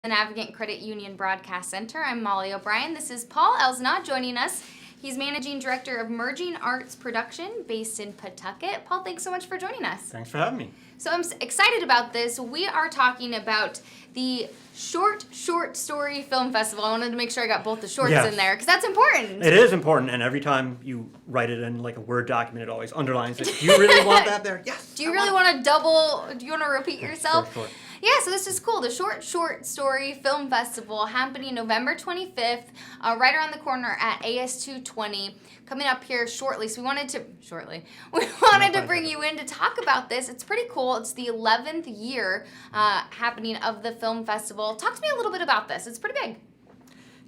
the Navigant Credit Union Broadcast Center. I'm Molly O'Brien. This is Paul Esnau joining us. He's Managing Director of Merging Arts Production based in Pawtucket. Paul, thanks so much for joining us. Thanks for having me. So I'm excited about this. We are talking about the Short Story Film Festival. I wanted to make sure I got both the shorts in there because that's important. It is important, and every time you write it in like a Word document, it always underlines it. Do you really want that there? Yes. Do you really want to double? Do you want to repeat yourself? Sure. Yeah, so this is cool. The Short Story Film Festival happening November 25th, right around the corner at AS 220, coming up here shortly. So we wanted to bring you in to talk about this. It's pretty cool. It's the 11th year happening of the film festival. Talk to me a little bit about this. It's pretty big.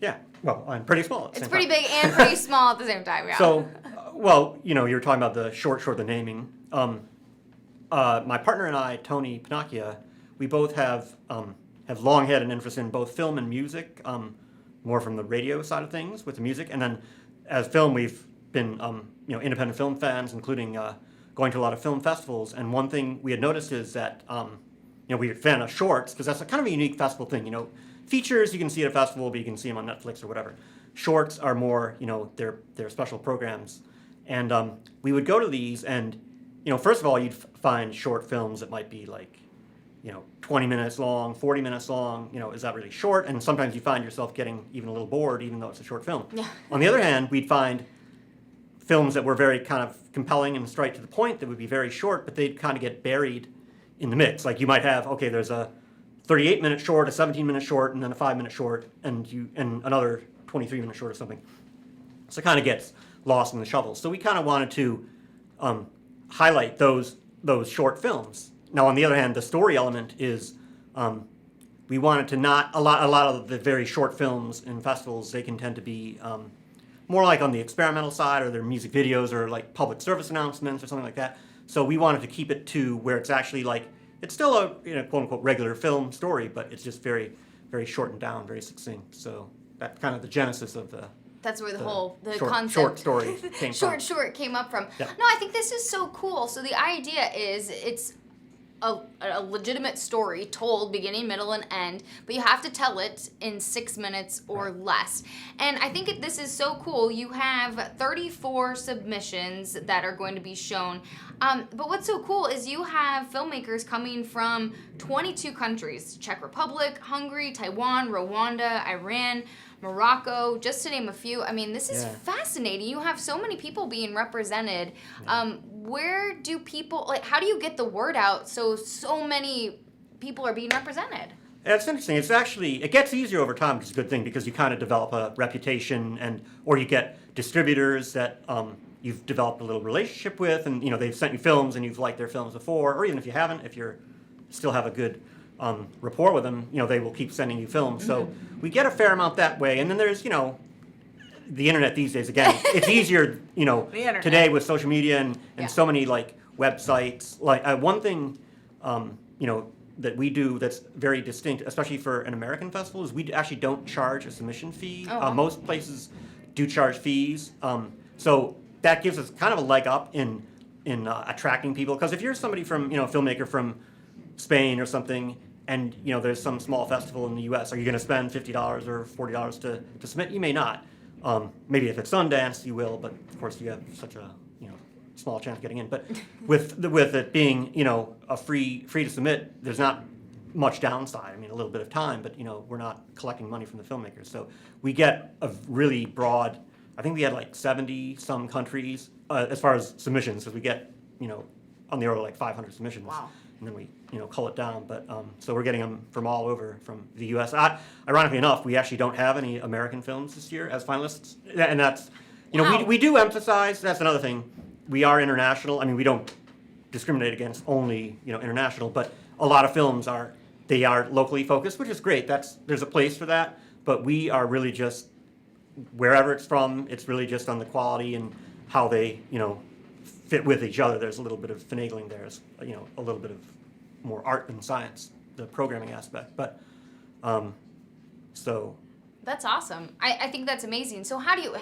Yeah, well, I'm pretty small at the It's same pretty time. big and pretty small at the same time, yeah. So, well, you were talking about the short, the naming. My partner and I, Tony Pinocchia, we both have long had an interest in both film and music, more from the radio side of things with the music, and then as film, we've been independent film fans, including going to a lot of film festivals. And one thing we had noticed is that we're a fan of shorts because that's a kind of a unique festival thing. Features you can see at a festival, but you can see them on Netflix or whatever. Shorts are more, they're special programs, and we would go to these, and first of all, you'd find short films that might be like 20 minutes long, 40 minutes long, is that really short? And sometimes you find yourself getting even a little bored, even though it's a short film. Yeah. On the other hand, we'd find films that were very kind of compelling and straight to the point that would be very short, but they'd kind of get buried in the mix. Like you might have, okay, there's a 38-minute short, a 17-minute short, and then a 5-minute short, and another 23-minute short or something. So it kind of gets lost in the shuffle. So we kind of wanted to highlight those short films. Now, on the other hand, the story element is we wanted to not a lot of the very short films in festivals, they can tend to be more like on the experimental side, or their music videos, or like public service announcements or something like that. So we wanted to keep it to where it's actually like it's still a quote unquote regular film story, but it's just very, very shortened down, very succinct. So that's kind of the genesis of the. That's where the short, concept short story came from. Short came up from. Yeah. No, I think this is so cool. So the idea is it's a legitimate story told beginning, middle, and end, but you have to tell it in 6 minutes or less. And I think this is so cool. You have 34 submissions that are going to be shown. But what's so cool is you have filmmakers coming from 22 countries: Czech Republic, Hungary, Taiwan, Rwanda, Iran, Morocco, just to name a few. I mean, this is fascinating. You have so many people being represented. Where do people, how do you get the word out so many people are being represented? It's interesting. It gets easier over time, which is a good thing, because you kind of develop a reputation, or you get distributors that you've developed a little relationship with, and they've sent you films and you've liked their films before, or even if you haven't, if you still have a good rapport with them, they will keep sending you films. So we get a fair amount that way, and then there's the internet these days. Again, it's easier today with social media and so many like websites. Like one thing that we do that's very distinct, especially for an American festival, is we actually don't charge a submission fee. Most places do charge fees, so that gives us kind of a leg up in attracting people. Because if you're somebody from a filmmaker from Spain or something, and there's some small festival in the U.S., are you going to spend $50 or $40 to submit? You may not. Maybe if it's Sundance, you will, but of course you have such a small chance of getting in. But with it being a free to submit, there's not much downside. I mean, a little bit of time, but we're not collecting money from the filmmakers, so we get a really broad. I think we had like 70 some countries as far as submissions, because we get on the order of like 500 submissions. Wow. And then we cull it down, but so we're getting them from all over, from the U.S. Ironically enough, we actually don't have any American films this year as finalists, and that's we do emphasize. That's another thing. We are international. I mean, we don't discriminate against only international, but a lot of films are locally focused, which is great. There's a place for that, but we are really just wherever it's from. It's really just on the quality and how they fit with each other. There's a little bit of finagling there, a little bit of more art than science, the programming aspect. But so That's awesome. I think that's amazing. So how do you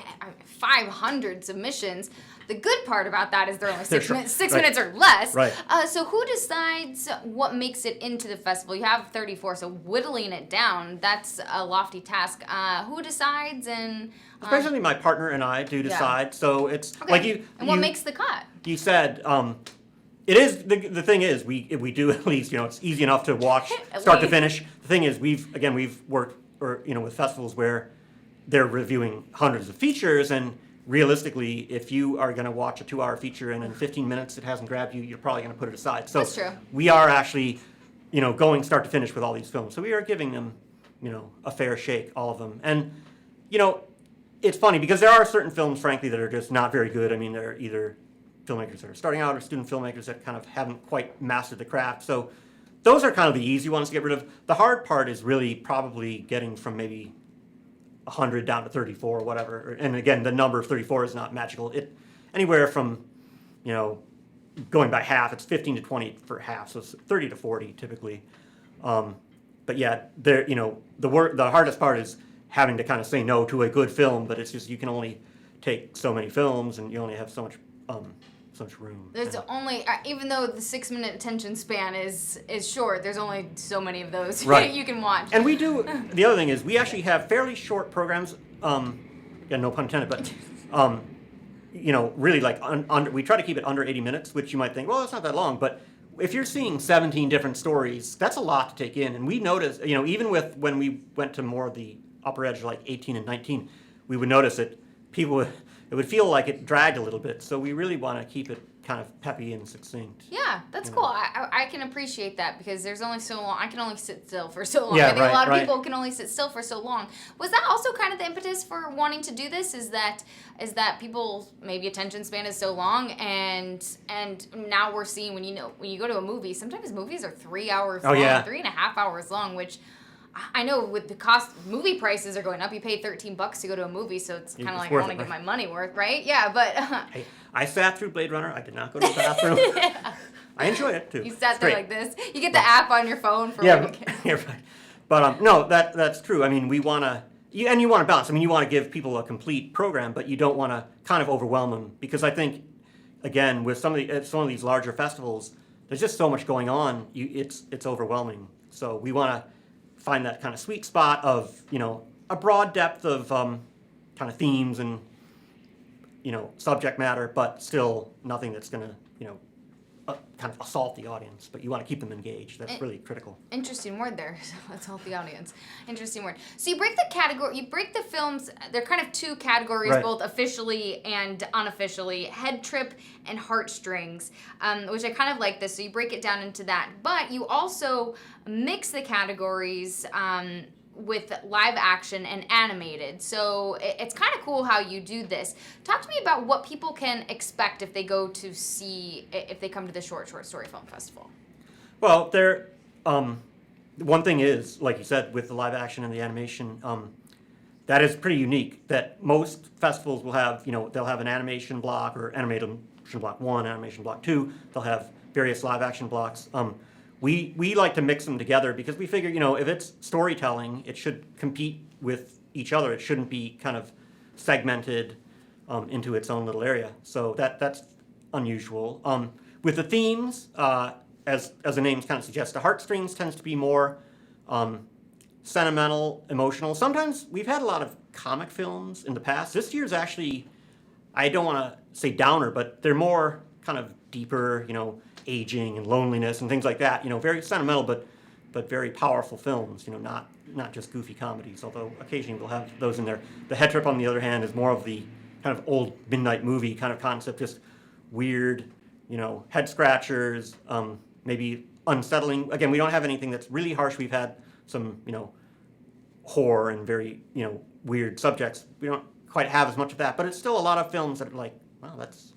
500 submissions? The good part about that is they're only six minutes or less. Right. So who decides what makes it into the festival? You have 34, so whittling it down, that's a lofty task. Who decides and... It's basically my partner and I do decide. So it's okay. like you... And what makes the cut? You said... it is the thing is we do at least, it's easy enough to watch start to finish. The thing is we've worked with festivals where they're reviewing hundreds of features, and realistically, if you are going to watch a 2-hour feature and in 15 minutes it hasn't grabbed you, you're probably going to put it aside. So that's true. We are actually going start to finish with all these films. So we are giving them a fair shake, all of them. And it's funny because there are certain films, frankly, that are just not very good. I mean, they're either filmmakers that are starting out or student filmmakers that kind of haven't quite mastered the craft. So those are kind of the easy ones to get rid of. The hard part is really probably getting from maybe 100 down to 34 or whatever. And again, the number of 34 is not magical. It anywhere from, going by half, it's 15 to 20 for half, so it's 30 to 40 typically. But yeah, the hardest part is having to kind of say no to a good film, but it's just you can only take so many films and you only have so much room. There's only, even though the 6-minute attention span is short, there's only so many of those you can watch. And we do, the other thing is we actually have fairly short programs, no pun intended, but, really like, we try to keep it under 80 minutes, which you might think, well, it's not that long, but if you're seeing 17 different stories, that's a lot to take in. And we noticed, even when we went to more of the upper edge, like 18 and 19, we would notice that it would feel like it dragged a little bit, so we really want to keep it kind of peppy and succinct. Yeah, that's cool. I can appreciate that because there's only so long. I can only sit still for so long. Yeah, I think a lot of people can only sit still for so long. Was that also kind of the impetus for wanting to do this? Is that people maybe attention span is so long, and now we're seeing when you go to a movie, sometimes movies are 3 hours long, 3.5 hours long, which I know with the cost, movie prices are going up. You pay $13 to go to a movie, so it's kind of like I want to get my money worth, right? Yeah, but... Hey, I sat through Blade Runner. I did not go to the bathroom. Yeah. I enjoy it, too. You sat there like this. You get the app on your phone for yeah, right. But no, that's true. I mean, we want to... And you want to balance. I mean, you want to give people a complete program, but you don't want to kind of overwhelm them. Because I think, again, with some of these larger festivals, there's just so much going on. It's overwhelming. So we want to find that kind of sweet spot of, a broad depth of kind of themes and, subject matter, but still nothing that's going to, kind of assault the audience. But you want to keep them engaged. That's really critical. Interesting word there. Assault the audience. Interesting word. So you break the films, they're kind of two categories, both officially and unofficially, head trip and heartstrings, which I kind of like this. So you break it down into that. But you also mix the categories with live action and animated. So it's kind of cool how you do this. Talk to me about what people can expect if they come to the Short Story Film Festival. Well, one thing is, like you said, with the live action and the animation, that is pretty unique. That most festivals will have, they'll have an animation block or animation block 1, animation block 2. They'll have various live action blocks. We like to mix them together because we figure, if it's storytelling, it should compete with each other. It shouldn't be kind of segmented into its own little area. So that's unusual. With the themes, as the name kind of suggests, the heartstrings tends to be more sentimental, emotional. Sometimes we've had a lot of comic films in the past. This year's actually, I don't want to say downer, but they're more kind of deeper, aging and loneliness and things like that. Very sentimental, but very powerful films. Not just goofy comedies. Although occasionally we'll have those in there. The Head Trip, on the other hand, is more of the kind of old midnight movie kind of concept. Just weird, head scratchers, maybe unsettling. Again, we don't have anything that's really harsh. We've had some, horror and very, weird subjects. We don't quite have as much of that, but it's still a lot of films that are like, wow, that's,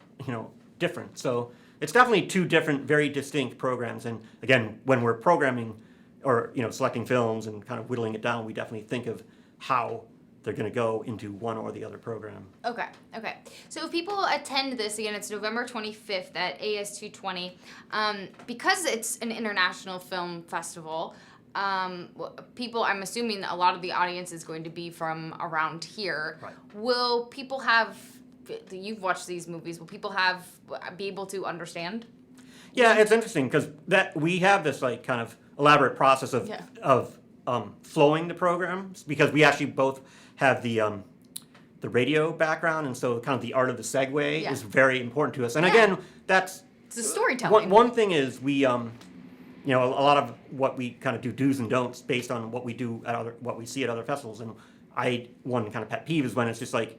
different. So it's definitely two different, very distinct programs. And again, when we're programming or, selecting films and kind of whittling it down, we definitely think of how they're going to go into one or the other program. Okay. So if people attend this, again, it's November 25th at AS 220. Because it's an international film festival, people, I'm assuming a lot of the audience is going to be from around here. Right. Will people have, you've watched these movies, will people be able to understand? Yeah, it's interesting because that we have this like kind of elaborate process of flowing the programs because we actually both have the radio background, and so kind of the art of the segue is very important to us. And again, that's it's a storytelling. One thing is we you know, a lot of what we kind of do do's and don'ts based on what we do at what we see at other festivals. And one kind of pet peeve is when it's just like,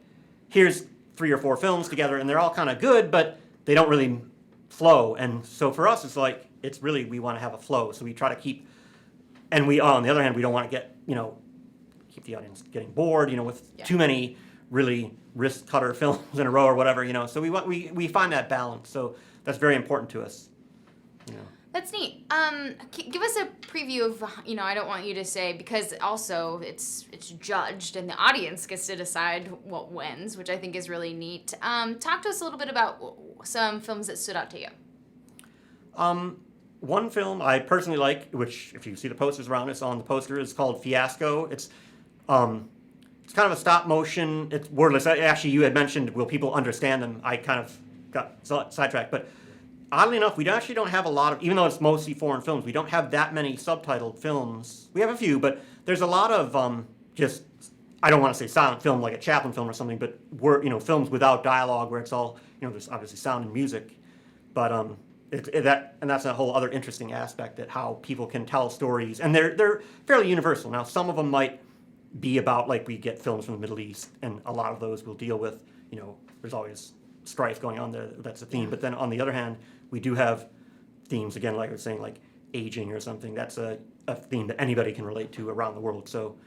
here's 3 or 4 films together and they're all kind of good, but they don't really flow. And so for us, it's like, it's really, we want to have a flow. So we try to keep, and we, on the other hand, we don't want to get, you know, keep the audience getting bored, you know, with too many really wrist cutter films in a row or whatever, you know. So we find that balance. So that's very important to us, you know. That's neat. Give us a preview of, you know, I don't want you to say, because also it's judged and the audience gets to decide what wins, which I think is really neat. Talk to us a little bit about some films that stood out to you. One film I personally like, which if you see the posters around, it's on the poster, is called Fiasco. It's kind of a stop motion. It's wordless. Actually, you had mentioned, will people understand them? I kind of got sidetracked, but oddly enough, we actually don't have a lot of, even though it's mostly foreign films, we don't have that many subtitled films. We have a few, but there's a lot of just, I don't want to say silent film like a Chaplin film or something, but films without dialogue where it's all, you know, there's obviously sound and music, but that's a whole other interesting aspect that how people can tell stories, and they're fairly universal. Now, some of them might be about, like, we get films from the Middle East, and a lot of those will deal with, you know, there's always strife going on there. That's a theme. But then on the other hand, we do have themes, again, like I was saying, like aging or something. That's a theme that anybody can relate to around the world. So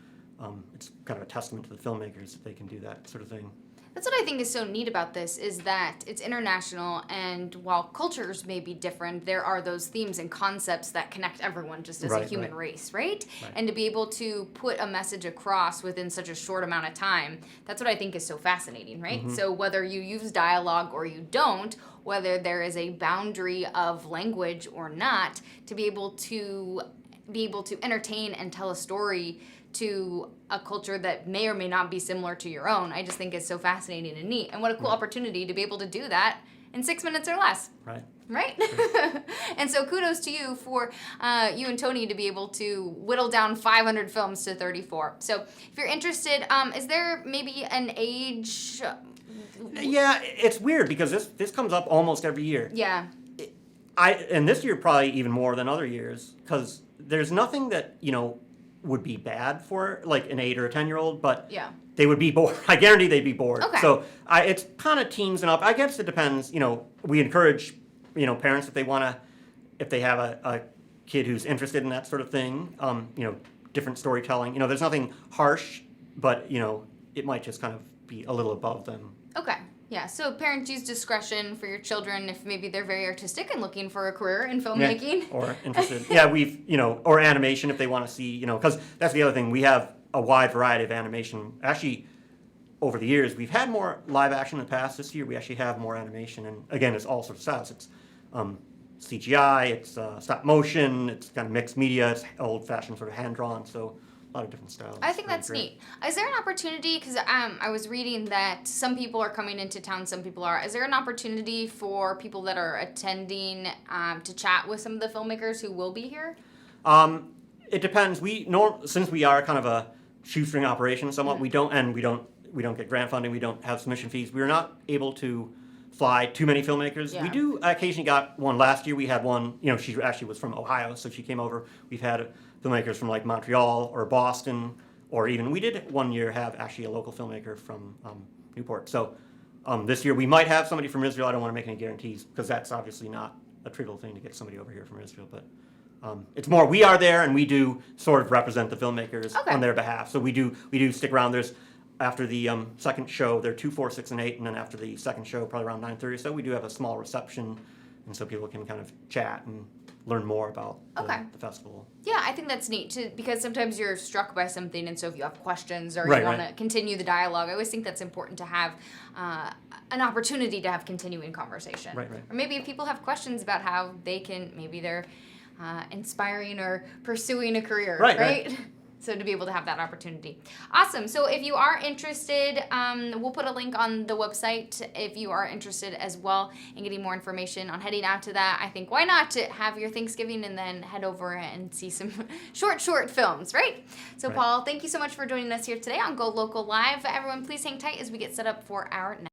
it's kind of a testament to the filmmakers that they can do that sort of thing. That's what I think is so neat about this, is that it's international, and while cultures may be different, there are those themes and concepts that connect everyone just as a human race, right? And to be able to put a message across within such a short amount of time, that's what I think is so fascinating, right? Mm-hmm. So whether you use dialogue or you don't, whether there is a boundary of language or not, to be able to entertain and tell a story to a culture that may or may not be similar to your own, I just think is so fascinating and neat. And what a cool opportunity to be able to do that in 6 minutes or less. Right? Sure. And so kudos to you for you and Tony to be able to whittle down 500 films to 34. So if you're interested, is there maybe an age? Yeah, it's weird because this comes up almost every year. Yeah. And this year probably even more than other years, because there's nothing that, you know, would be bad for like an 8 or a 10-year-old, but they would be bored. I guarantee they'd be bored. Okay. So it's kind of teens and up. I guess it depends. You know, we encourage, you know, parents if they have a kid who's interested in that sort of thing. You know, different storytelling. You know, there's nothing harsh, but you know, it might just kind of be a little above them. Okay. Yeah, so parents use discretion for your children if maybe they're very artistic and looking for a career in filmmaking. Yeah, or interested. Or animation if they want to see, you know, because that's the other thing. We have a wide variety of animation. Actually, over the years, we've had more live action in the past. This year, we actually have more animation. And again, it's all sorts of styles. It's CGI, it's stop motion, it's kind of mixed media, it's old-fashioned sort of hand-drawn. So a lot of different styles. I think that's neat. Is there an opportunity, because I was reading that some people are coming into town, some people are. Is there an opportunity for people that are attending to chat with some of the filmmakers who will be here? It depends. Since we are kind of a shoestring operation somewhat, we don't get grant funding, we don't have submission fees. We're not able to fly too many filmmakers. Yeah. We do occasionally got one. Last year we had one, you know, she actually was from Ohio, so she came over. We've had filmmakers from like Montreal or Boston, or even we did one year have actually a local filmmaker from Newport. So this year we might have somebody from Israel. I don't want to make any guarantees because that's obviously not a trivial thing to get somebody over here from Israel. But it's more we are there and we do sort of represent the filmmakers on their behalf. So we do stick around. There's after the second show, they're 2, 4, 6, and 8, and then after the second show, probably around 9:30. So we do have a small reception, and so people can kind of chat and learn more about the festival. Yeah, I think that's neat too, because sometimes you're struck by something, and so if you have questions or you want to continue the dialogue, I always think that's important to have an opportunity to have continuing conversation. Right. Or maybe if people have questions about how they can, maybe they're inspiring or pursuing a career, Right. So to be able to have that opportunity. Awesome. So if you are interested, we'll put a link on the website if you are interested as well in getting more information on heading out to that. I think why not to have your Thanksgiving and then head over and see some short films, right? So Right. Paul, thank you so much for joining us here today on Go Local Live. Everyone, please hang tight as we get set up for our next